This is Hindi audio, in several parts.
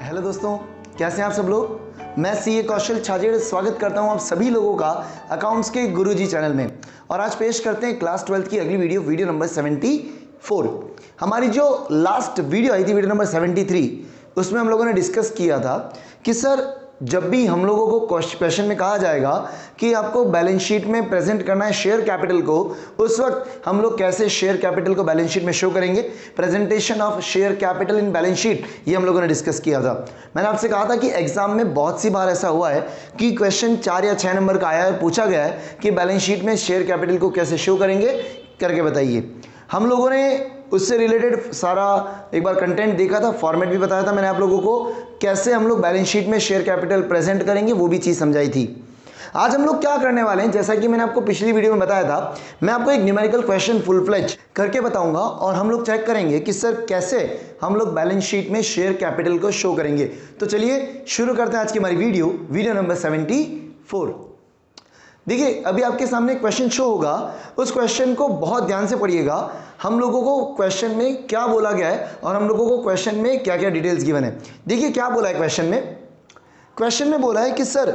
हेलो दोस्तों, कैसे हैं आप सब लोग। मैं सीए कौशल छाजेड़ स्वागत करता हूं आप सभी लोगों का अकाउंट्स के गुरुजी चैनल में। और आज पेश करते हैं क्लास 12 की अगली वीडियो नंबर 74। हमारी जो लास्ट वीडियो आई थी, वीडियो नंबर 73, उसमें हम लोगों ने डिस्कस किया था कि सर जब भी हम लोगों को क्वेश्चन में कहा जाएगा कि आपको बैलेंस शीट में प्रेजेंट करना है शेयर कैपिटल को, उस वक्त हम लोग कैसे शेयर कैपिटल को बैलेंस शीट में शो करेंगे। Presentation of share capital in balance sheet, ये हम लोगों ने डिस्कस किया था। मैंने आपसे कहा था कि एग्जाम में बहुत सी बार ऐसा हुआ है कि क्वेश्चन 4 या 6 नंबर का आया है, पूछा गया है कि बैलेंस शीट में शेयर कैपिटल को कैसे शो करेंगे, करके बताइए। हम लोगों ने उससे रिलेटेड सारा एक बार कंटेंट देखा था, फॉर्मेट भी बताया था मैंने आप लोगों को, कैसे हम लोग बैलेंस शीट में शेयर कैपिटल प्रेजेंट करेंगे, वो भी चीज़ समझाई थी। आज हम लोग क्या करने वाले हैं, जैसा कि मैंने आपको पिछली वीडियो में बताया था, मैं आपको एक न्यूमेरिकल क्वेश्चन फुल फ्लेज करके बताऊंगा और हम लोग चेक करेंगे कि सर कैसे हम लोग बैलेंस शीट में शेयर कैपिटल को शो करेंगे। तो चलिए शुरू करते हैं आज की हमारी वीडियो नंबर 74। देखिए, अभी आपके सामने क्वेश्चन शो होगा, उस क्वेश्चन को बहुत ध्यान से पढ़िएगा। हम लोगों को क्वेश्चन में क्या बोला गया है और हम लोगों को क्वेश्चन में क्या क्या डिटेल्स गिवन है। देखिए क्या बोला है क्वेश्चन में बोला है कि sir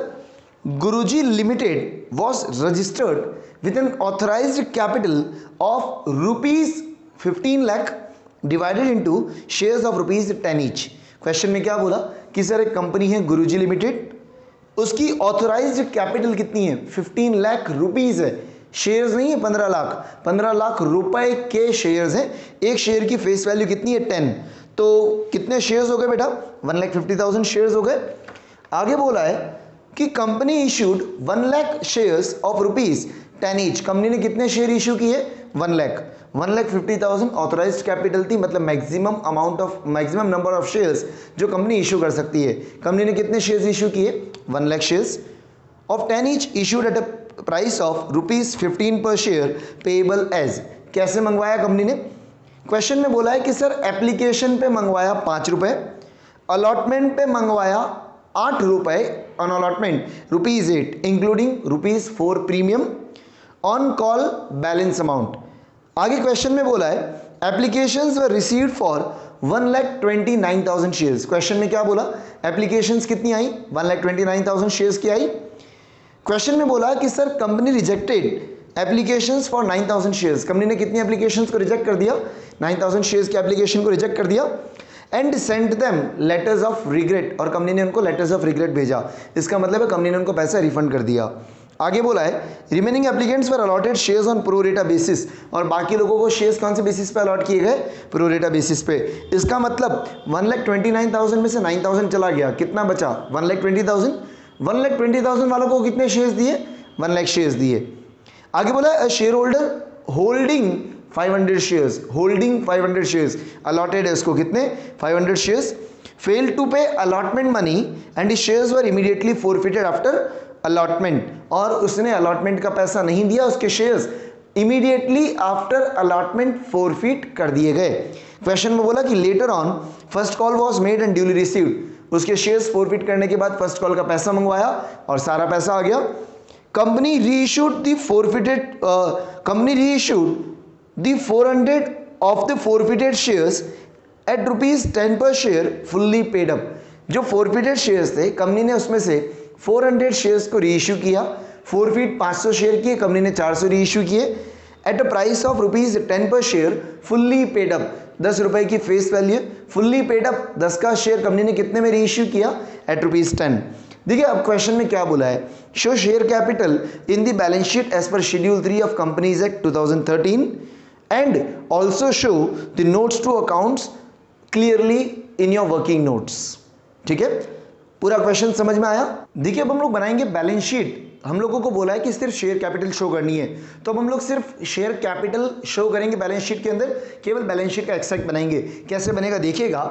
Guruji limited was registered with N authorised capital of ₹15 lakh divided into shares of ₹10 each. Question में क्या बोला कि सर एक कंपनी है गुरुजी लिमिटेड, उसकी ऑथोराइज्ड कैपिटल कितनी है, 15 लाख रुपीज है। शेयर्स नहीं है 15 लाख रुपए के शेयर्स हैं। एक शेयर की फेस वैल्यू कितनी है, 10। तो कितने शेयर्स हो गए बेटा, 1,50,000 शेयर्स हो गए। आगे बोला है कि company issued 1 lakh shares of ₹10 each. Company ने कितने शेयर इशू किए, 1,50,000 ऑथोराइज्ड कैपिटल थी, मतलब मैक्सिमम नंबर ऑफ शेयर्स जो कंपनी इशू कर सकती है। कंपनी ने कितने शेयर्स इशू किए, 1 lakh shares of 10 each issued at a price of ₹15 पर शेयर पेएबल एज। कैसे मंगवाया कंपनी ने, क्वेश्चन में बोला है कि सर एप्लीकेशन पे मंगवाया ₹5, अलॉटमेंट पे मंगवाया ₹8, on allotment ₹8 including ₹4 premium on call balance amount. आगे क्वेश्चन में बोला है applications were received for 1,29,000 shares. Question में क्या बोला, एप्लीकेशंस कितनी आई, 1,29,000 शेयर्स की आई। क्वेश्चन में बोला कि sir company rejected applications for 9,000 shares. Company ने कितनी एप्लीकेशंस को रिजेक्ट कर दिया, 9,000 शेयर्स की एप्लीकेशन को रिजेक्ट कर दिया। And sent them letters of regret, और कंपनी ने उनको लेटर्स ऑफ रिग्रेट भेजा। इसका मतलब है कंपनी ने उनको पैसा रिफंड कर दिया। आगे बोला है remaining applicants were allotted shares on pro rata basis, और बाकी लोगों को शेयर्स कौन से बेसिस पे अलॉट किए गए, प्रोरेटा बेसिस पे। इसका मतलब 1,29,000 में से 9,000 चला गया, कितना बचा, 1,20,000। 1,20,000 वालों को कितने शेयर्स दिए, 1 लाख शेयर्स दिए। आगे बोला है share holder holding 500 shares, holding 500 shares allotted है उसको, कितने, 500 शेयर्स, फेल टू पे allotment money and the shares were immediately forfeited after allotment, और उसने अलॉटमेंट का पैसा नहीं दिया, उसके shares immediately after allotment forfeit कर दिए गए। क्वेश्चन में बोला कि later on first call was made and duly received, उसके शेयर्स फोरफिट करने के बाद फर्स्ट कॉल का पैसा मंगवाया और सारा पैसा आ गया। Company reissued the forfeited company reissued the 400 of the forfeited shares at ₹10 पर शेयर फुल्ली पेड अप। जो फोरफिटेड शेयर्स थे कंपनी ने उसमें से 400 शेयर्स को रीइश्यू किया, फोरफिट 500 शेयर किए, कंपनी ने 400 रीइश्यू किए एट अ प्राइस ऑफ ₹10 पर शेयर फुल्ली पेड अप। ₹10 की face value, fully paid up 10 का शेयर कंपनी ने कितने में रीइश्यू किया, एट ₹10। देखिए अब क्वेश्चन में क्या बोला है, show share capital in the balance sheet as per schedule 3 of companies act 2013 and also show the notes to accounts clearly in your working notes. ठीक है, पूरा क्वेश्चन समझ में आया। देखिए अब हम लोग बनाएंगे बैलेंस शीट। हम लोगों को बोला है कि सिर्फ शेयर कैपिटल शो करनी है, तो अब हम लोग सिर्फ शेयर कैपिटल शो करेंगे बैलेंस शीट के अंदर, केवल बैलेंस शीट का एक्सट्रैक्ट बनाएंगे। कैसे बनेगा देखिएगा।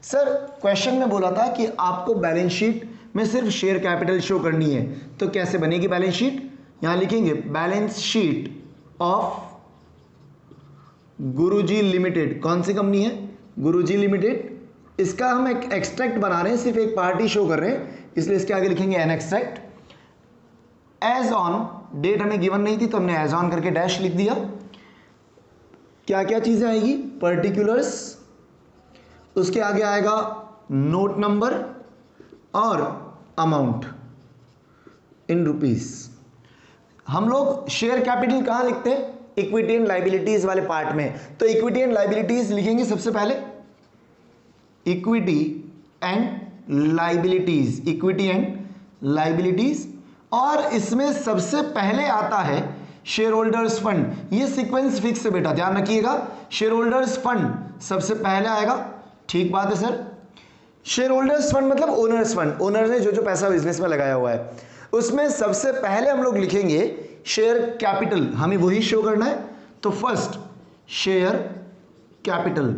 सर क्वेश्चन में बोला था कि आपको बैलेंस शीट में सिर्फ शेयर कैपिटल शो करनी है, तो कैसे बनेगी बैलेंस शीट, यहां लिखेंगे balance sheet of Guruji limited. कौन सी कंपनी है, गुरुजी लिमिटेड। इसका हम एक एक्सट्रैक्ट बना रहे हैं, सिर्फ एक पार्टी शो कर रहे हैं, इसलिए इसके आगे लिखेंगे an extract. As on, date हमें गिवन नहीं थी तो हमने एज ऑन करके डैश लिख दिया। क्या क्या चीजें आएगी, पर्टिकुलर्स, उसके आगे आएगा नोट नंबर और अमाउंट इन रुपीस। हम लोग शेयर कैपिटल कहां लिखते हैं? इक्विटी एंड लाइबिलिटीज वाले पार्ट में। तो इक्विटी एंड लाइबिलिटीज लिखेंगे सबसे पहले, equity and liabilities, equity and liabilities, और इसमें सबसे पहले आता है शेयर होल्डर्स फंड। ये सीक्वेंस फिक्स है बेटा, ध्यान रखिएगा। शेयर होल्डर्स फंड सबसे पहले आएगा, ठीक बात है सर। शेयर होल्डर्स फंड मतलब ओनर्स फंड, ओनर ने जो जो पैसा बिजनेस में लगाया हुआ है, उसमें सबसे पहले हम लोग लिखेंगे शेयर कैपिटल, हमें वही शो करना है। तो फर्स्ट शेयर कैपिटल,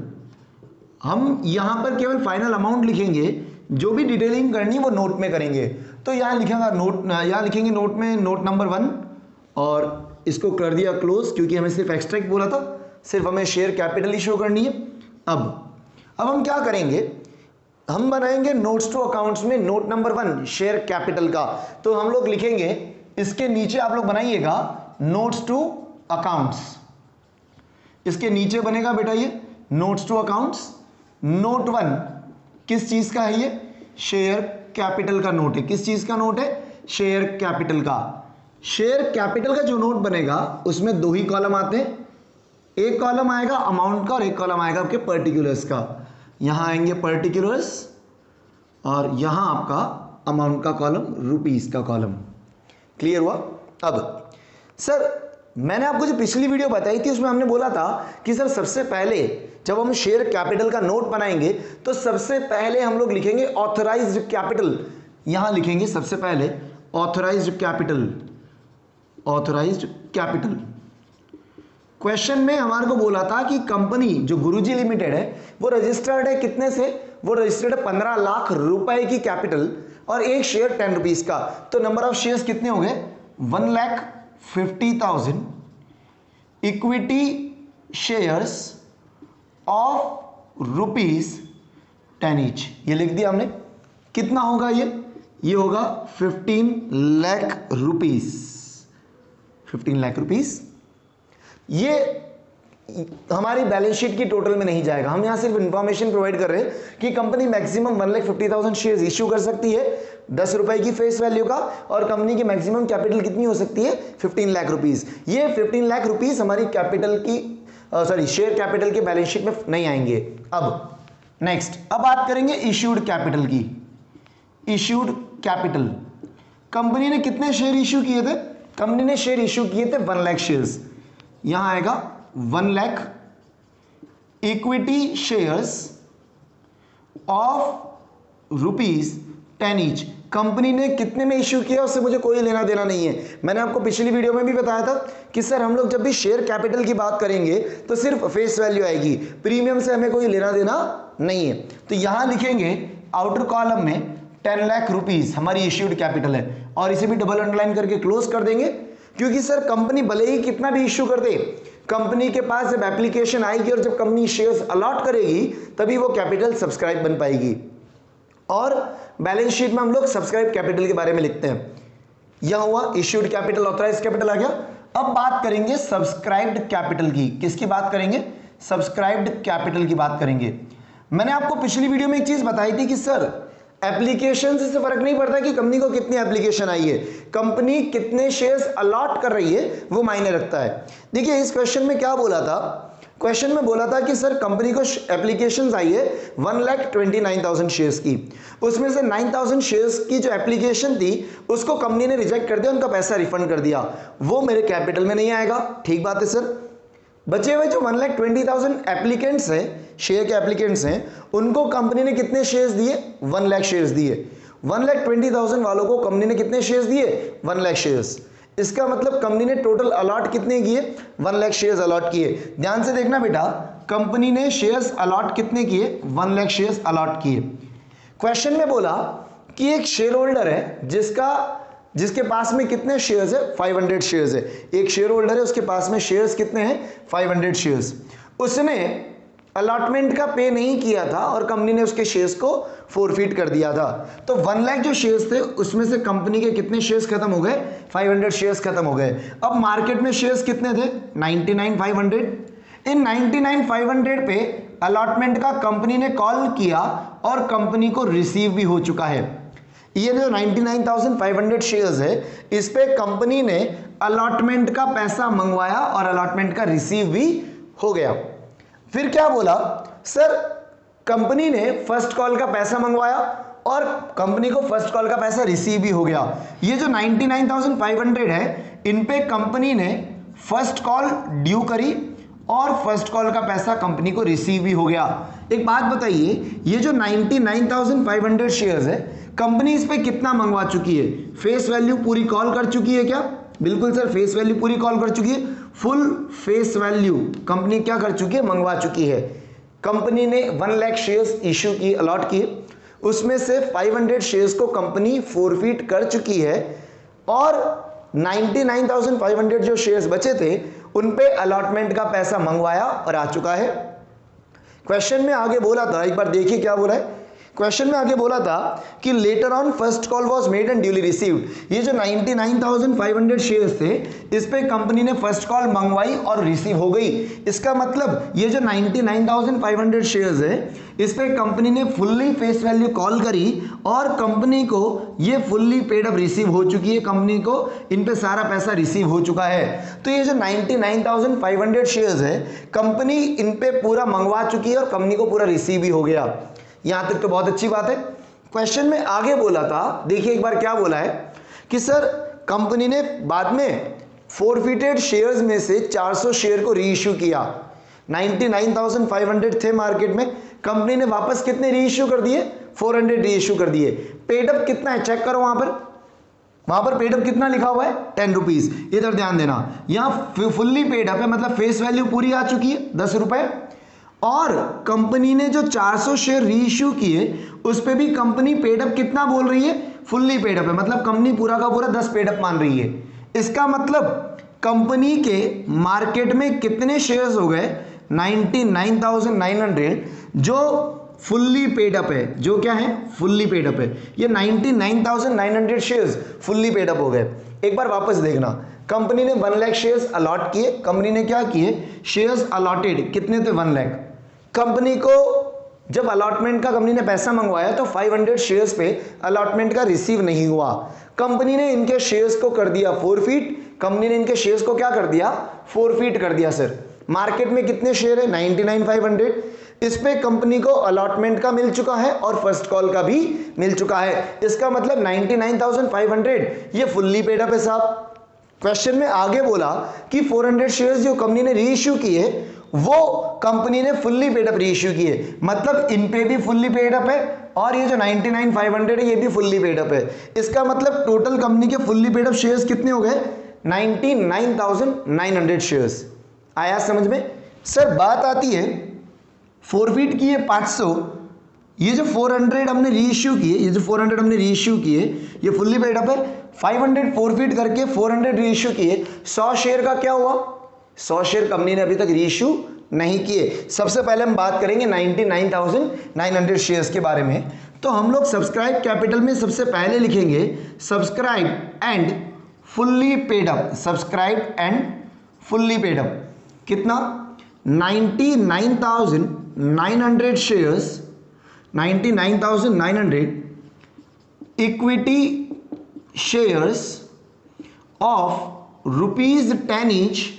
हम यहां पर केवल फाइनल अमाउंट लिखेंगे, जो भी डिटेलिंग करनी है वो नोट में करेंगे। तो यहां लिखेगा नोट, यहां लिखेंगे नोट में नोट नंबर 1, और इसको कर दिया क्लोज, क्योंकि हमें सिर्फ एक्सट्रैक्ट बोला था, सिर्फ हमें शेयर कैपिटल ही शो करनी है। अब हम क्या करेंगे, हम बनाएंगे नोट्स टू अकाउंट्स में नोट नंबर 1 शेयर कैपिटल का। तो हम लोग लिखेंगे, इसके नीचे आप लोग बनाइएगा नोट्स टू अकाउंट्स, इसके नीचे बनेगा बेटा ये नोट्स टू अकाउंट्स। नोट 1 किस चीज का है? ये शेयर कैपिटल का नोट है। किस चीज का नोट है? शेयर कैपिटल का। शेयर कैपिटल का जो नोट बनेगा उसमें 2 ही कॉलम आते हैं, एक कॉलम आएगा अमाउंट का और एक कॉलम आएगा आपके पर्टिकुलर्स का। यहां आएंगे पर्टिकुलर्स और यहां आपका अमाउंट का कॉलम, रुपीस का कॉलम। क्लियर हुआ? अब सर मैंने आपको जो पिछली वीडियो बताई थी उसमें हमने बोला था कि सर सबसे पहले जब हम शेयर कैपिटल का नोट बनाएंगे तो सबसे पहले हम लोग लिखेंगे ऑथराइज्ड कैपिटल। यहां लिखेंगे सबसे पहले authorised capital, authorised capital. Question में हमारे को बोला था कि कंपनी जो गुरुजी लिमिटेड है वो रजिस्टर्ड है कितने से? वो रजिस्टर्ड है 15 लाख रुपए की कैपिटल और एक शेयर 10 रुपीज का। तो नंबर ऑफ शेयर्स कितने हो गए? 1,50,000 इक्विटी शेयर्स ऑफ ₹10 ईच। ये लिख दिया हमने। कितना होगा ये होगा 15 लाख रुपीस, 15 लाख रुपीस। ये हमारी बैलेंस शीट की टोटल में नहीं जाएगा, हम यहां सिर्फ इंफॉर्मेशन प्रोवाइड कर रहे हैं कि कंपनी मैक्सिमम 1,50,000 शेयर्स इश्यू कर सकती है 10 रुपए की फेस वैल्यू का, और कंपनी की मैक्सिमम कैपिटल कितनी हो सकती है? 15 लाख रुपीस। ये 15 लाख रुपीस हमारी कैपिटल की शेयर कैपिटल के बैलेंस शीट में नहीं आएंगे। अब नेक्स्ट, अब बात करेंगे इश्यूड कैपिटल की। इश्यूड कैपिटल, कंपनी ने कितने शेयर इश्यू किए थे? कंपनी ने शेयर इश्यू किए थे 1 लाख शेयर्स। यहां आएगा 1 lakh equity shares of ₹10 each. Company ने कितने में इश्यू किया उससे मुझे कोई लेना देना नहीं है। मैंने आपको पिछली वीडियो में भी बताया था कि सर हम लोग जब भी शेयर कैपिटल की बात करेंगे तो सिर्फ फेस वैल्यू आएगी, प्रीमियम से हमें कोई लेना देना नहीं है। तो यहां लिखेंगे आउटर कॉलम में 10 लाख रुपीस हमारी इश्यूड कैपिटल है, और इसे भी डबल अंडरलाइन करके क्लोज कर देंगे, क्योंकि सर कंपनी भले ही कितना भी इश्यू कर दे, कंपनी के पास जब एप्लीकेशन आएगी और जब कंपनी शेयर्स अलॉट करेगी तभी वो कैपिटल सब्सक्राइब बन पाएगी। और बैलेंस शीट में हम लोग सब्सक्राइब कैपिटल के बारे में लिखते हैं। यह हुआ इश्यूड कैपिटल, ऑथराइज्ड कैपिटल आ गया। अब बात करेंगे सब्सक्राइब्ड कैपिटल की। किसकी बात करेंगे? सब्सक्राइब्ड कैपिटल की बात करेंगे। मैंने आपको पिछली वीडियो में एक चीज बताई थी कि सर एप्लीकेशन से फर्क नहीं पड़ता कि कंपनी को कितनी एप्लीकेशन आई है, कंपनी कितने शेयर्स अलॉट कर रही है वो मायने रखता है। देखिए इस क्वेश्चन में क्या बोला था, क्वेश्चन में बोला था कि सर कंपनी को एप्लीकेशंस आई है 1,29,000 शेयर्स की, उसमें से 9,000 शेयर्स की जो एप्लीकेशन थी उसको कंपनी ने रिजेक्ट कर दिया, उनका पैसा रिफंड कर दिया, वो मेरे कैपिटल में नहीं आएगा। ठीक बात है सर। बचे हुए जो 1,20,000 एप्लीकेंट्स हैं, शेयर के एप्लीकेंट्स हैं, उनको कंपनी ने कितने शेयर्स दिए? 1 लाख शेयर्स दिए। 1,20,000 वालों को कंपनी ने कितने शेयर्स दिए? 1 लाख शेयर्स। इसका मतलब कंपनी ने टोटल अलॉट कितने किए? 1 लाख शेयर्स अलॉट किए। ध्यान से देखना बेटा, कंपनी ने शेयर्स अलॉट कितने किए? 1 लाख शेयर्स अलॉट किए। क्वेश्चन में बोला कि एक शेयर होल्डर है जिसके पास में कितने शेयर्स है? 500 शेयर्स है। एक शेयर होल्डर है, उसके पास में शेयर्स कितने हैं? 500 शेयर्स। उसने अलॉटमेंट का पे नहीं किया था और कंपनी ने उसके शेयर्स को फोरफीट कर दिया था। तो 1 लाख जो शेयर्स थे उसमें से कंपनी के कितने शेयर्स खत्म हो गए? 500 शेयर्स खत्म हो गए। अब मार्केट में शेयर्स कितने थे? 99,500। इन 99,500 पे अलॉटमेंट का कंपनी ने कॉल किया और कंपनी को रिसीव भी हो चुका है। ये जो 99,500 शेयर्स है, इस पे कंपनी ने अलॉटमेंट का पैसा मंगवाया और अलॉटमेंट का रिसीव भी हो गया। फिर क्या बोला सर, कंपनी ने फर्स्ट कॉल का पैसा मंगवाया और कंपनी को फर्स्ट कॉल का पैसा रिसीव भी हो गया। ये जो 99,500 है, इन पे कंपनी ने फर्स्ट कॉल ड्यू करी और फर्स्ट कॉल का पैसा कंपनी को रिसीव भी हो गया। एक बात बताइए, ये जो 99,500 शेयर्स है, कंपनी इस पे कितना मंगवा चुकी है? फेस वैल्यू पूरी कॉल कर चुकी है क्या? बिल्कुल सर, फेस वैल्यू पूरी कॉल कर चुकी है। फुल फेस वैल्यू कंपनी क्या कर चुकी है? मंगवा चुकी है। कंपनी ने 1 लाख शेयर्स इश्यू की, अलॉट किए, उसमें से 500 शेयर्स को कंपनी फोरफीट कर चुकी है और 99,500 जो शेयर्स बचे थे उन पे अलॉटमेंट का पैसा मंगवाया और आ चुका है। क्वेश्चन में आगे बोला था, एक बार देखिए क्या बोला है। क्वेश्चन में आगे बोला था कि later on first call was made and duly received. ये जो 99,500 शेयर्स थे, इस पे कंपनी ने फर्स्ट कॉल मंगवाई और रिसीव हो गई। इसका मतलब ये जो 99,500 शेयर्स है, इस पे कंपनी ने फुल्ली फेस वैल्यू कॉल करी और कंपनी को ये फुल्ली पेड अप रिसीव हो चुकी है। कंपनी को इन पे सारा पैसा रिसीव हो चुका है। तो ये जो 99,500 शेयर्स है, कंपनी इन पे पूरा मंगवा चुकी है और कंपनी को पूरा रिसीव भी हो गया। यहां तक तो बहुत अच्छी बात है। क्वेश्चन में आगे बोला था, देखिए एक बार क्या बोला है कि सर कंपनी ने बाद में फोरफिटेड शेयर्स में से 400 शेयर को री इश्यू किया। 99,500 थे मार्केट में, कंपनी ने वापस कितने री इश्यू कर दिए? 400 री इश्यू कर दिए। पेड अप कितना है चेक करो, वहां पर पेड अप कितना लिखा हुआ है? 10 रुपीज। इधर ध्यान देना, यहां फुल्ली पेड अप है, मतलब फेस वैल्यू पूरी आ चुकी है 10 रुपए। और कंपनी ने जो 400 शेयर री इश्यू किए उस पे भी कंपनी पेड अप कितना बोल रही है? फुल्ली पेड अप है, मतलब कंपनी पूरा का पूरा 10 पेड अप मान रही है। इसका मतलब कंपनी के मार्केट में कितने शेयर्स हो गए? 99,900 जो फुल्ली पेड अप है। जो क्या है? फुल्ली पेड अप है। ये 99,900 शेयर्स फुल्ली पेड अप हो गए। एक बार वापस देखना, कंपनी ने 1 लाख शेयर्स अलॉट किए। कंपनी ने क्या किए? शेयर्स अलॉटेड कितने थे? 1 लाख। कंपनी को जब अलॉटमेंट का कंपनी ने पैसा मंगवाया तो 500 शेयर्स पे अलॉटमेंट का रिसीव नहीं हुआ। कंपनी ने इनके शेयर्स को कर दिया फोरफीट। कंपनी ने इनके शेयर्स को क्या कर दिया? फोरफीट कर दिया। सर मार्केट में कितने शेयर है? 99,500। इस पे कंपनी को अलॉटमेंट का मिल चुका है और फर्स्ट कॉल का भी मिल चुका है। इसका मतलब 99,500 ये फुल्ली पेड अप है साहब। क्वेश्चन में आगे बोला कि 400 शेयर्स जो कंपनी ने री इश्यू किए वो कंपनी ने फुल्ली पेड अप री इश्यू किए, मतलब इन पे भी फुल्ली पेड अप है और ये जो 99,500 है ये भी फुल्ली पेड अप है। इसका मतलब टोटल कंपनी के फुल्ली पेड अप शेयर्स कितने हो गए? 99,900 शेयर्स। आया समझ में? सर बात आती है फोरफीट की है 500, ये जो 400 हमने री इश्यू किए, ये जो 400 हमने री इश्यू किए ये फुल्ली पेड अप है। 500 फोरफीट करके 400 री इश्यू किए। 100 शेयर का क्या हुआ? 100 शेयर कंपनी ने अभी तक री इश्यू नहीं किए। सबसे पहले हम बात करेंगे 99,900 शेयर्स के बारे में। तो हम लोग सब्सक्राइब कैपिटल में सबसे पहले लिखेंगे subscribe and fully paid up. Subscribe and fully paid up कितना? 99,900 shares, 99,900 equity shares of ₹10 each.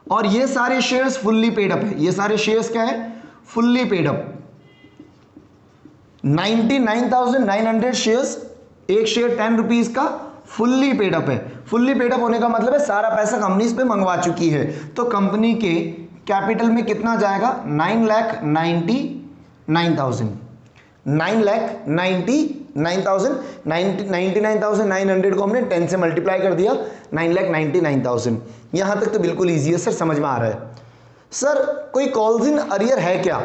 और ये सारे शेयर्स फुल्ली पेड अप है। ये सारे शेयर्स क्या है? Fully paid up. 99,900 शेयर्स, एक शेयर 10 रुपीज का फुल्ली पेड अप है। फुल्ली पेड अप होने का मतलब है सारा पैसा कंपनी इस पे मंगवा चुकी है। तो कंपनी के कैपिटल में कितना जाएगा? 9,99,000। 9,99,000। 99,900 को हमने 10 से मल्टीप्लाई कर दिया, 9,99,000। यहां तक तो बिल्कुल ईजी है सर, समझ में आ रहा है। सर कोई कॉल्स इन अरियर है क्या?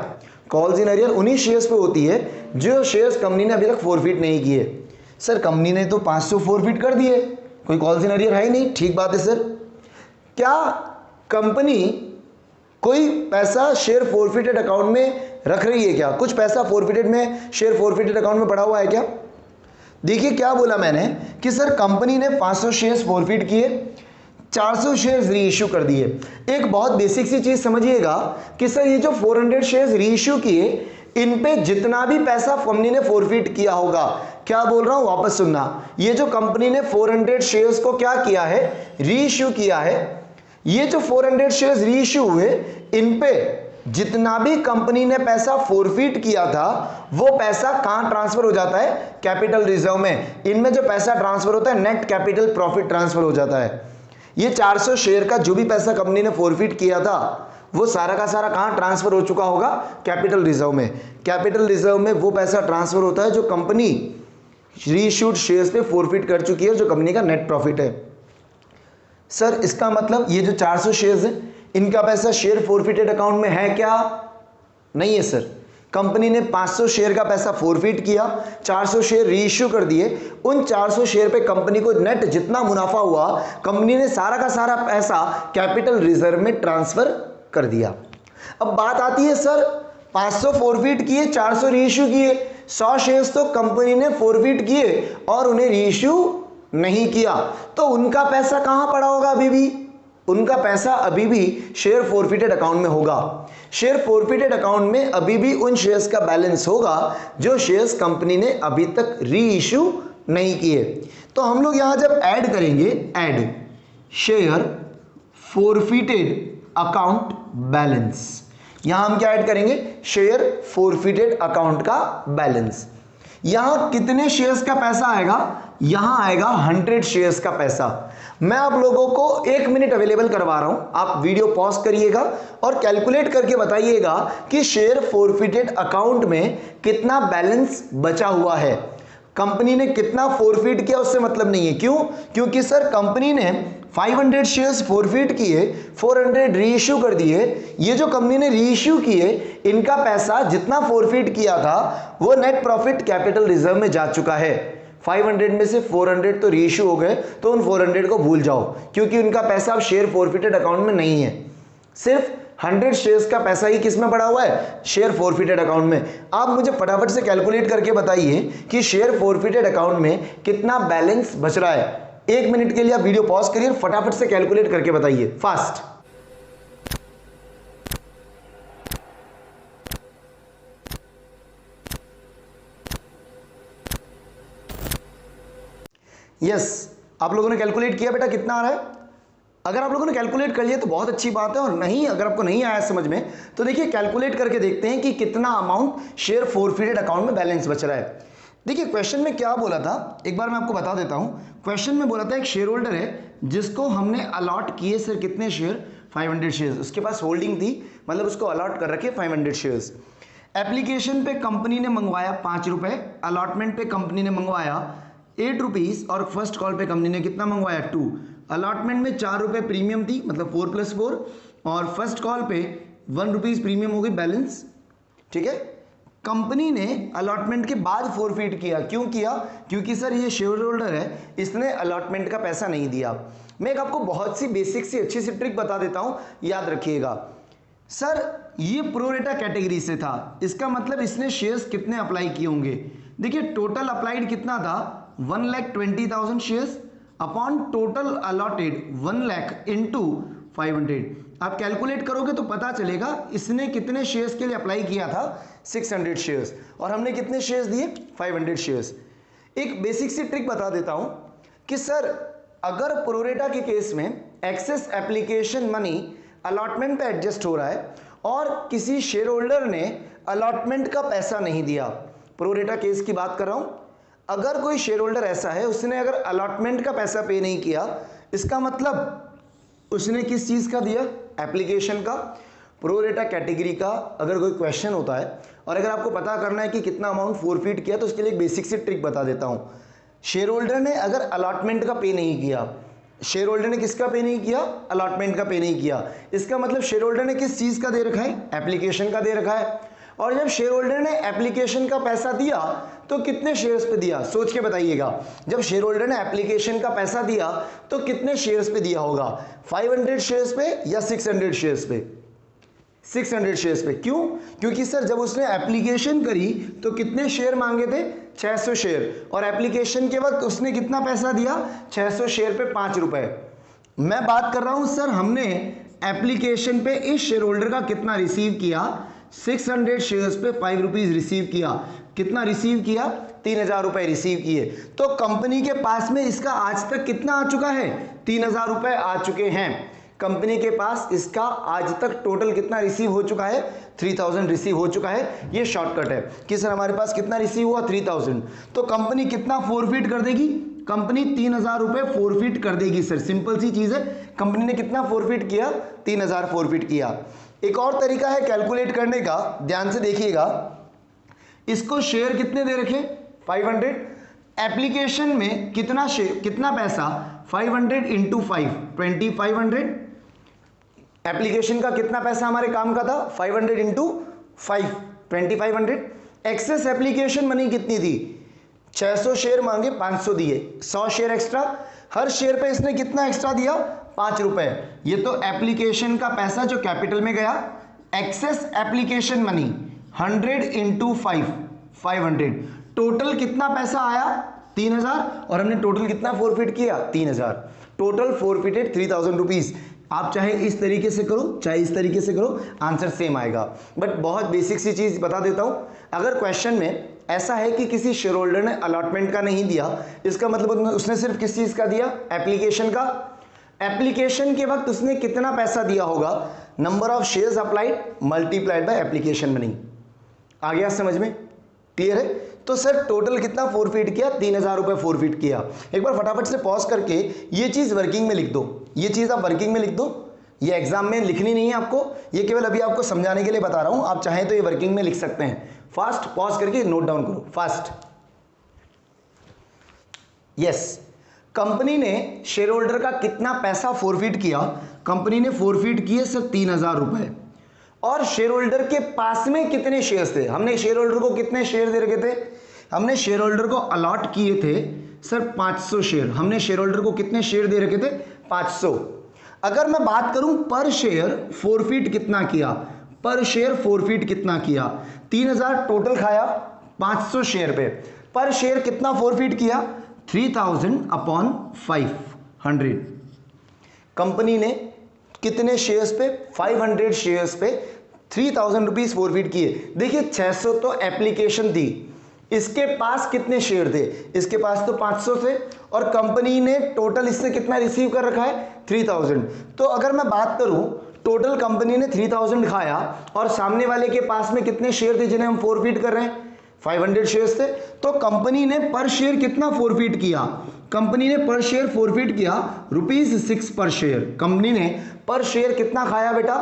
कॉल्स इन अरियर उन्हीं शेयर्स पे होती है जो शेयर्स कंपनी ने अभी तक फोरफीट नहीं किए। सर कंपनी ने तो 500 फोरफीट कर दिए, कोई कॉल्स इन अरियर है ही नहीं। ठीक बात है सर। क्या कंपनी कोई पैसा शेयर फोरफिटेड अकाउंट में रख रही है क्या? कुछ पैसा फोरफिटेड में, शेयर फोरफिटेड अकाउंट में पड़ा हुआ है क्या? देखिए क्या बोला मैंने कि सर कंपनी ने 500 शेयर्स फोरफिट किए, 400 शेयर्स री इश्यू कर दिए। एक बहुत बेसिक सी चीज समझिएगा कि सर ये जो 400 शेयर्स री इश्यू किए, इन पे जितना भी पैसा कंपनी ने फोरफिट किया होगा, क्या बोल रहा हूं वापस सुनना, ये जो कंपनी ने 400 शेयर्स को क्या किया है, री इश्यू किया है, ये जो 400 शेयर्स री इश्यू हुए, इन पे जितना भी कंपनी ने पैसा फोरफिट किया था वो पैसा कहां ट्रांसफर हो जाता है, कैपिटल रिजर्व में। इनमें जो पैसा ट्रांसफर होता है नेट कैपिटल प्रॉफिट ट्रांसफर हो जाता है। ये 400 शेयर का जो भी पैसा कंपनी ने फोरफिट किया था वो सारा का सारा कहां ट्रांसफर हो चुका होगा, कैपिटल रिजर्व में। कैपिटल रिजर्व में वो पैसा ट्रांसफर होता है जो कंपनी रीइश्यूड शेयर्स पे फोरफिट कर चुकी है, जो कंपनी का नेट प्रॉफिट है। सर इसका मतलब ये जो 400 शेयर्स हैं इनका पैसा शेयर फोरफिटेड अकाउंट में है क्या, नहीं है सर। कंपनी ने 500 शेयर का पैसा फोरफिट किया, 400 शेयर रीइश्यू कर दिए, उन 400 शेयर पे कंपनी को नेट जितना मुनाफा हुआ कंपनी ने सारा का सारा पैसा कैपिटल रिजर्व में ट्रांसफर कर दिया। अब बात आती है सर 500 फोरफिट किए, 400 रीइश्यू किए, 100 शेयर्स तो कंपनी ने फोरफिट किए और उन्हें रीइश्यू नहीं किया, तो उनका पैसा कहां पड़ा होगा, अभी भी उनका पैसा अभी भी शेयर फोरफिटेड अकाउंट में होगा। शेयर फोरफिटेड अकाउंट में अभी भी उन शेयर्स का बैलेंस होगा जो शेयर्स कंपनी ने अभी तक री इश्यू नहीं किए। तो हम लोग यहां जब ऐड करेंगे, add share forfeited account balance, यहां हम क्या ऐड करेंगे, शेयर फोरफिटेड अकाउंट का बैलेंस। यहां कितने शेयर्स का पैसा आएगा, यहां आएगा 100 शेयर्स का पैसा। मैं आप लोगों को 1 मिनट अवेलेबल करवा रहा हूं, आप वीडियो पॉज करिएगा और कैलकुलेट करके बताइएगा कि शेयर फोरफिटेड अकाउंट में कितना बैलेंस बचा हुआ है। कंपनी ने कितना फोरफिट किया उससे मतलब नहीं है, क्यों, क्योंकि सर कंपनी ने 500 शेयर्स फोरफिट किए, 400 रीइश्यू कर दिए। ये जो कंपनी ने रीइश्यू किए इनका पैसा जितना फोरफिट किया था वो नेट प्रॉफिट कैपिटल रिजर्व में जा चुका है। 500 में से 400 तो रीइश्यू हो गए, तो उन 400 को भूल जाओ क्योंकि उनका पैसा अब शेयर फोरफिटेड अकाउंट में नहीं है। सिर्फ 100 शेयर्स का पैसा ही किस में पड़ा हुआ है, शेयर फोरफिटेड अकाउंट में। आप मुझे फटाफट से कैलकुलेट करके बताइए कि शेयर फोरफिटेड अकाउंट में कितना बैलेंस बच रहा है। 1 मिनट के लिए आप वीडियो पॉज करिए, फटाफट से कैलकुलेट करके बताइए, फास्ट। यस, आप लोगों ने कैलकुलेट किया बेटा, कितना आ रहा है? अगर आप लोगों ने कैलकुलेट कर लिया तो बहुत अच्छी बात है, और नहीं अगर आपको नहीं आया समझ में तो देखिए कैलकुलेट करके देखते हैं कि कितना अमाउंट शेयर फोरफिटेड अकाउंट में बैलेंस बच रहा है। देखिए क्वेश्चन में क्या बोला था, एक बार मैं आपको बता देता हूं। क्वेश्चन में बोला था एक शेयर होल्डर है जिसको हमने अलॉट किए सर कितने शेयर, 500 शेयर्स, उसके पास होल्डिंग थी, मतलब उसको अलॉट कर रखे 500 शेयर्स। एप्लीकेशन पे कंपनी ने मंगवाया 5 रुपए, अलॉटमेंट पे कंपनी ने मंगवाया 8 रुपीज, और फर्स्ट कॉल पे कंपनी ने कितना मंगवाया 2। अलॉटमेंट में 4 रुपए प्रीमियम थी, मतलब 4 + 4, और फर्स्ट कॉल पे 1 रुपीज प्रीमियम हो गई बैलेंस। ठीक है, कंपनी ने अलॉटमेंट के बाद फोरफिट किया, क्यों किया, क्योंकि सर ये शेयर होल्डर है, इसने अलॉटमेंट का पैसा नहीं दिया। मैं एक आपको बहुत सी बेसिक सी अच्छी सी ट्रिक बता देता हूं, याद रखिएगा। सर ये प्रोरेटा कैटेगरी से था, इसका मतलब इसने शेयर्स कितने अप्लाई किए होंगे। देखिए टोटल अप्लाइड कितना था, 1,20,000 shares upon total allotted 1 lakh into 500। आप कैलकुलेट करोगे तो पता चलेगा इसने कितने शेयर्स के लिए अप्लाई किया था, 600 शेयर्स, और हमने कितने शेयर्स दिए, 500 शेयर्स। एक बेसिक सी ट्रिक बता देता हूं कि सर अगर प्रोरेटा के केस में एक्सेस एप्लीकेशन मनी अलॉटमेंट पे एडजस्ट हो रहा है और किसी शेयर होल्डर ने अलॉटमेंट का पैसा नहीं दिया, प्रोरेटा केस की बात कर रहा हूं, अगर कोई शेयर होल्डर ऐसा है उसने अगर अलॉटमेंट का पैसा पे नहीं किया, इसका मतलब उसने किस चीज का दिया, एप्लीकेशन का। प्रोरेटा कैटेगरी का अगर कोई क्वेश्चन होता है और अगर आपको पता करना है कि कितना अमाउंट फोरफिट किया, तो उसके लिए एक बेसिक सी ट्रिक बता देता हूं। शेयर होल्डर ने अगर अलॉटमेंट का पे नहीं किया, शेयर होल्डर ने किसका पे नहीं किया, अलॉटमेंट का पे नहीं किया, इसका मतलब शेयर होल्डर ने किस चीज का दे रखा है, एप्लीकेशन का दे रखा है। और जब शेयर होल्डर ने एप्लीकेशन का पैसा दिया तो कितने शेयर्स पे दिया, सोच के बताइएगा। जब शेयर होल्डर ने एप्लीकेशन का पैसा दिया तो कितने शेयर्स पे दिया होगा, 500 शेयर्स पे या 600 शेयर्स पे, 600 शेयर्स पे। क्यों, क्योंकि सर जब उसने एप्लीकेशन करी तो कितने शेयर मांगे थे, 600 शेयर, और एप्लीकेशन के वक्त उसने कितना पैसा दिया, 600 शेयर पे 5 रुपए। मैं बात कर रहा हूं सर, हमने एप्लीकेशन पे इस शेयर होल्डर का कितना रिसीव किया, 600 शेयर्स पे 5 रुपीज रिसीव किया। कितना रिसीव किया? 3000 रुपए रिसीव किए। तो कंपनी के पास में इसका आज तक कितना आ चुका है? 3000 रुपए आ चुके हैं। कंपनी के पास इसका आज तक टोटल कितना रिसीव हो चुका है? 3000 रिसीव हो चुका है। ये शॉर्टकट है कि सर हमारे पास कितना रिसीव हुआ? 3000। तो कंपनी कितना फोरफिट कर देगी? कंपनी 3000 रुपए फोरफिट कर देगी सर, सिंपल सी चीज है। कंपनी ने कितना फोरफिट किया? 3000 फोरफिट किया। एक और तरीका है कैलकुलेट करने का, ध्यान से देखिएगा। इसको शेयर कितने दे रखे? 500। एप्लीकेशन में कितना शेयर, कितना पैसा? 500 इंटू 5, 2500। एप्लीकेशन का कितना पैसा हमारे काम का था? 500 इंटू 5, 2500। एक्सेस एप्लीकेशन मनी कितनी थी? 600 शेयर मांगे, 500 दिए, 100 शेयर एक्स्ट्रा। हर शेयर पे इसने कितना एक्स्ट्रा दिया? 5 रुपए। ये तो एप्लीकेशन का पैसा जो कैपिटल में गया। Excess application money 100 into 5, 500। Total कितना पैसा आया? 3000। और हमने टोटल कितना फोरफिट किया? 3000। Total forfeited 3000 rupees. आप चाहे इस तरीके से करो, चाहे इस तरीके से करो, आंसर सेम आएगा। बट बहुत बेसिक सी चीज बता देता हूं, अगर क्वेश्चन में ऐसा है कि किसी शेयर होल्डर ने अलॉटमेंट का नहीं दिया, इसका मतलब उसने सिर्फ किस चीज का दिया? एप्लीकेशन का। एप्लीकेशन के वक्त उसने कितना पैसा दिया होगा? Number of shares applied multiplied by application money. आ गया समझ में? क्लियर है? तो सर टोटल कितना फोरफिट किया? 3000 रुपए फोरफिट किया। एक बार फटाफट से पॉज करके ये चीज वर्किंग में लिख दो। ये चीज आप वर्किंग में लिख दो। ये एग्जाम में लिखनी नहीं है आपको, ये केवल अभी आपको समझाने के लिए बता रहा हूं। आप चाहें तो ये वर्किंग में लिख सकते हैं। फास्ट पॉज करके नोट डाउन करो, फास्ट। यस, कंपनी ने शेयर होल्डर का कितना पैसा फोरफिट किया? कंपनी ने फोरफिट किए सर 3000 रुपए। और शेयर होल्डर के पास में कितने शेयर्स थे? हमने शेयर होल्डर को कितने शेयर दे रखे थे? हमने शेयर होल्डर को अलॉट किए थे सर 500 शेयर। हमने शेयर होल्डर को कितने शेयर दे रखे थे? 500। अगर मैं बात करूं पर शेयर फोरफिट कितना किया, पर शेयर फोरफिट कितना किया? 3000 टोटल खाया 500 शेयर पे, पर शेयर कितना फोरफिट किया? 3000 अपॉन 500। कंपनी ने कितने शेयर्स पे? 500 शेयर्स पे 3000 रुपीज फोरफिट किए। देखिए 600 तो एप्लीकेशन थी, इसके पास कितने शेयर थे? इसके पास तो 500 थे, और कंपनी ने टोटल इससे कितना रिसीव कर रखा है? 3000। तो अगर मैं बात करूं, टोटल कंपनी ने 3000 खाया, और सामने वाले के पास में कितने शेयर थे जिन्हें हम फोरफिट कर रहे हैं? 500 शेयर्स थे। तो कंपनी ने पर शेयर कितना फोरफिट किया? कंपनी ने पर शेयर फोरफिट किया ₹6 पर शेयर। कंपनी ने पर शेयर कितना खाया बेटा?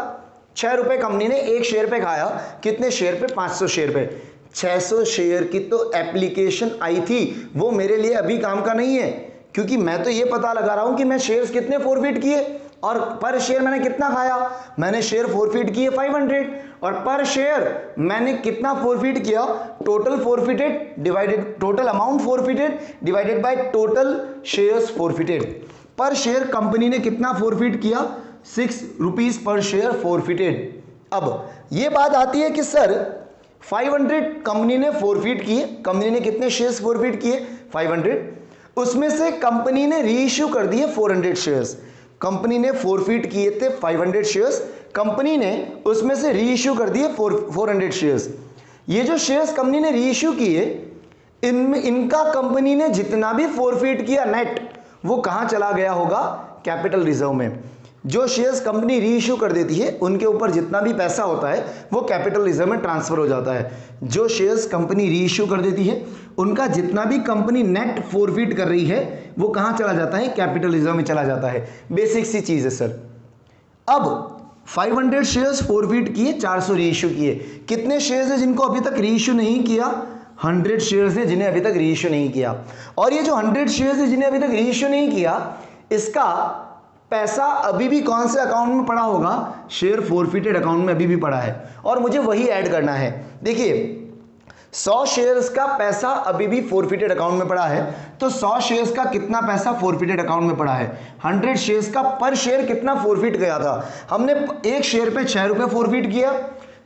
6 रुपए कंपनी ने एक शेयर पे खाया। कितने शेयर पे? 500 शेयर पे। 600 शेयर की तो एप्लीकेशन आई थी, वो मेरे लिए अभी काम का नहीं है, क्योंकि मैं तो ये पता लगा रहा हूं कि मैं शेयर्स कितने फोरफिट किए, और पर शेयर मैंने कितना खाया? मैंने शेयर फोरफिट किए 500, और पर शेयर मैंने कितना फोरफिट किया? Total forfeited divided total amount forfeited divided by total shares forfeited. पर शेयर कंपनी ने कितना फोरफिट किया? 6 रुपीज पर शेयर फोरफिटेड। अब ये बात आती है कि सर 500 कंपनी ने फोरफिट किए। कंपनी ने कितने शेयर्स फोरफिट किए? 500। उसमें से कंपनी ने रीइश्यू कर दिए 400 शेयर्स। कंपनी ने फोरफिट किए थे 500 शेयर्स, कंपनी ने उसमें से रीइश्यू कर दिए 400 शेयर्स। ये जो शेयर्स कंपनी ने रीइश्यू किए, इनमें इनका कंपनी ने जितना भी फोरफिट किया नेट, वो कहां चला गया होगा? कैपिटल रिजर्व में। जो शेयर्स कंपनी रीइश्यू कर देती है, उनके ऊपर जितना भी पैसा होता है वो कैपिटल रिजर्व में ट्रांसफर हो जाता है। जो शेयर्स कंपनी रीइश्यू कर देती है, उनका जितना भी कंपनी नेट फोरफिट कर रही है, वो कहां चला जाता है? कैपिटल रिजर्व में चला जाता है। बेसिक सी चीज है सर। अब 500 शेयर्स फोरफिट किए, 400 रीइश्यू किए। कितने शेयर्स है जिनको अभी तक रीइश्यू नहीं किया? 100 शेयर्स है जिन्हें अभी तक रीइश्यू नहीं किया। और ये जो 100 शेयर्स है जिन्हें अभी तक रीइश्यू नहीं किया, इसका पैसा अभी भी कौन से अकाउंट में पड़ा होगा? शेयर फोरफिटेड अकाउंट में अभी भी पड़ा है, और मुझे वही ऐड करना है। देखिए 100 शेयर्स का पैसा अभी भी फोरफिटेड अकाउंट में पड़ा है, तो 100 शेयर्स का कितना पैसा फोरफिटेड अकाउंट में पड़ा है? 100 शेयर्स का पर शेयर कितना फोरफिट गया था? हमने एक शेयर पे 6 रुपए फोरफिट किया।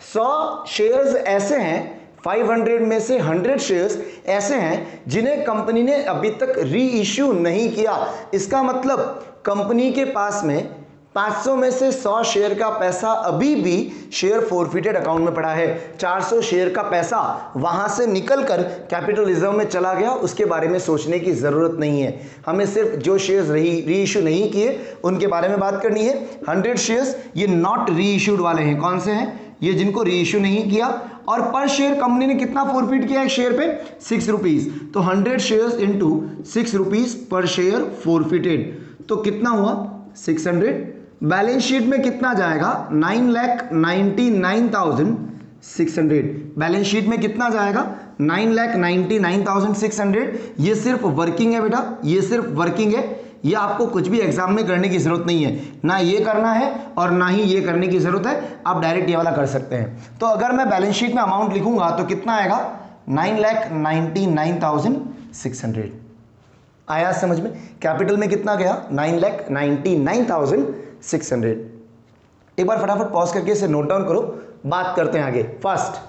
100 शेयर्स ऐसे हैं, 500 में से 100 शेयर्स ऐसे हैं जिन्हें कंपनी ने अभी तक री इश्यू नहीं किया। इसका मतलब कंपनी के पास में 500 में से 100 शेयर का पैसा अभी भी शेयर फोरफिटेड अकाउंट में पड़ा है, 400 शेयर का पैसा वहां से निकलकर कैपिटल रिजर्व में चला गया, उसके बारे में सोचने की जरूरत नहीं है। हमें सिर्फ जो शेयर्स री इश्यू नहीं किए उनके बारे में बात करनी है। 100 शेयर्स ये नॉट री इश्यूड वाले हैं। कौन से हैं? ये जिनको री इश्यू नहीं किया। और पर शेयर कंपनी ने कितना फोरफिट किया एक शेयर पे? 6 रुपीज। तो 100 shares into 6 rupees per share forfeited, तो कितना हुआ? 600। बैलेंस शीट में कितना जाएगा? 9,99,600। बैलेंस शीट में कितना जाएगा? 9,99,600। ये सिर्फ वर्किंग है बेटा, ये सिर्फ वर्किंग है। ये आपको कुछ भी एग्जाम में करने की जरूरत नहीं है, ना ये करना है और ना ही ये करने की जरूरत है। आप डायरेक्ट ये वाला कर सकते हैं। तो अगर मैं बैलेंस शीट में अमाउंट लिखूंगा तो कितना आएगा? 9,99,600। आया समझ में? कैपिटल में कितना गया? 9,99,600। एक बार फटाफट पॉज करके इसे नोट डाउन करो, बात करते हैं आगे। फर्स्ट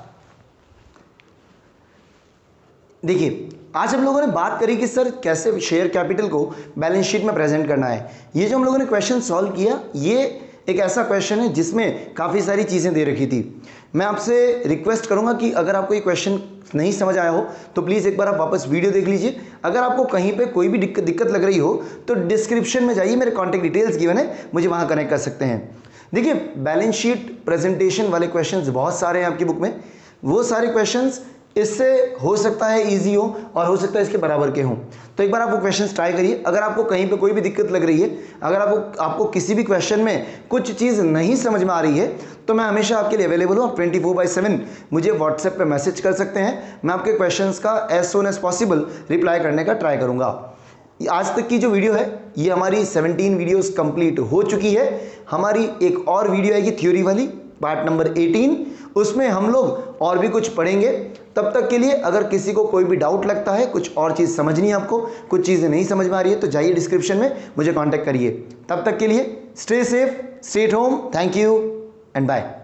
देखिए, आज हम लोगों ने बात करी कि सर कैसे शेयर कैपिटल को बैलेंस शीट में प्रेजेंट करना है। ये जो हम लोगों ने क्वेश्चन सॉल्व किया, ये एक ऐसा क्वेश्चन है जिसमें काफ़ी सारी चीज़ें दे रखी थी। मैं आपसे रिक्वेस्ट करूंगा कि अगर आपको ये क्वेश्चन नहीं समझ आया हो तो प्लीज़ एक बार आप वापस वीडियो देख लीजिए। अगर आपको कहीं पे कोई भी दिक्कत लग रही हो तो डिस्क्रिप्शन में जाइए, मेरे कॉन्टैक्ट डिटेल्स गिवन है, मुझे वहाँ कनेक्ट कर सकते हैं। देखिए, बैलेंस शीट प्रेजेंटेशन वाले क्वेश्चंस बहुत सारे हैं आपकी बुक में। वो सारे क्वेश्चंस इससे हो सकता है इजी हो और हो सकता है इसके बराबर के हों। तो एक बार आप वो क्वेश्चंस ट्राई करिए। अगर आपको कहीं पे कोई भी दिक्कत लग रही है, अगर आपको किसी भी क्वेश्चन में कुछ चीज़ नहीं समझ में आ रही है, तो मैं हमेशा आपके लिए अवेलेबल हूँ। आप 24/7 मुझे व्हाट्सएप पे मैसेज कर सकते हैं। मैं आपके क्वेश्चंस का as soon as possible reply करने का ट्राई करूँगा। आज तक की जो वीडियो है ये हमारी 17 वीडियोस कंप्लीट हो चुकी है। हमारी एक और वीडियो आएगी थ्योरी वाली, पार्ट नंबर 18, उसमें हम लोग और भी कुछ पढ़ेंगे। तब तक के लिए अगर किसी को कोई भी डाउट लगता है, कुछ और चीज़ समझनी है आपको, कुछ चीज़ें नहीं समझ में आ रही है, तो जाइए डिस्क्रिप्शन में मुझे कांटेक्ट करिए। तब तक के लिए stay safe, stay at home, thank you and bye.